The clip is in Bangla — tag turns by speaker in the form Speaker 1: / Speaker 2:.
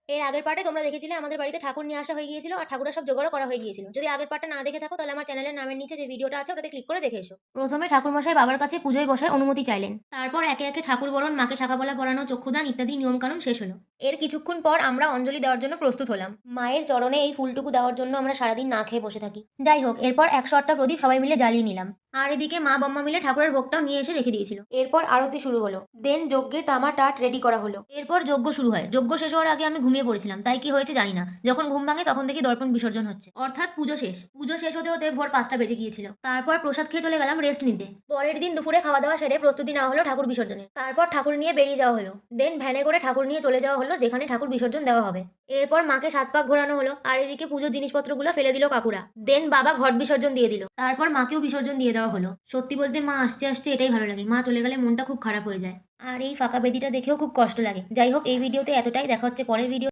Speaker 1: এর আগের পার্টে তোমরা দেখেছিলে আমাদের বাড়িতে ঠাকুর নিয়ে আসা হয়ে গিয়েছিল আর ঠাকুরের সব জোগাড়ও করা হয়ে গিয়েছিল। যদি আগের পার্টটা না দেখে থাকো তাহলে আমার চ্যানেলের নামের নিচে যে ভিডিওটা আছে ওটাতে ক্লিক করে দেখে এসো। প্রথমে ঠাকুরমশাই বাবার কাছে পুজোয় বসার অনুমতি চাইলেন। তারপর একে একে ঠাকুর বরণ, মাকে শাখাপলা পরানো, চক্ষুদান ইত্যাদি নিয়মকানুন শেষ হলো। এর কিছুক্ষণ পর আমরা অঞ্জলি দেওয়ার জন্য প্রস্তুত হলাম। মায়ের চরণে এই ফুলটুকু দেওয়ার জন্য আমরা সারাদিন না খেয়ে বসে থাকি। যাই হোক, এরপর 108টা প্রদীপ সবাই মিলে জ্বালিয়ে নিলাম। আর এদিকে মা বম্মা মিলে ঠাকুরের ভোগটাও নিয়ে এসে রেখে দিয়েছিল। এরপর আরতি শুরু হলো। দেন যজ্ঞের তামা টাট রেডি করা হলো। এরপর যজ্ঞ শুরু হয়। যজ্ঞ শেষ হওয়ার আগে আমি ঘুমিয়ে পড়েছিলাম, তাই কি হয়েছে জানি না। যখন ঘুম ভাঙে তখন দেখি দর্পণ বিসর্জন হচ্ছে, অর্থাৎ পুজো শেষ। পুজো শেষ হতে হতে ভোর 5টা বেজে গিয়েছিল। তারপর প্রসাদ খেয়ে চলে গেলাম রেস্ট নিতে। পরের দিন দুপুরে খাওয়া দাওয়া সেরে প্রস্তুতি নেওয়া হলো ঠাকুর বিসর্জনের। তারপর ঠাকুর নিয়ে বেরিয়ে যাওয়া হলো। দেন ভ্যানে করে ঠাকুর নিয়ে চলে যাওয়া হলো যেখানে ঠাকুর বিসর্জন দেওয়া হবে। এরপর মাকে 7 পাক ঘোরানো হলো আর এদিকে পুজোর জিনিসপত্রগুলো ফেলে দিল কাকুরা। দেন বাবা ঘট বিসর্জন দিয়ে দিল। তারপর মাকেও বিসর্জন দিয়ে দেওয়া হলো। সত্যি বলতে মা আসতে আসতে এটাই ভালো লাগে, মা চলে গেলে মনটা খুব খারাপ হয়ে যায়। আর এই ফাঁকা বেদিটা দেখেও খুব কষ্ট লাগে। যাই হোক, এই ভিডিওতে এতটাই। দেখা হচ্ছে পরের ভিডিও।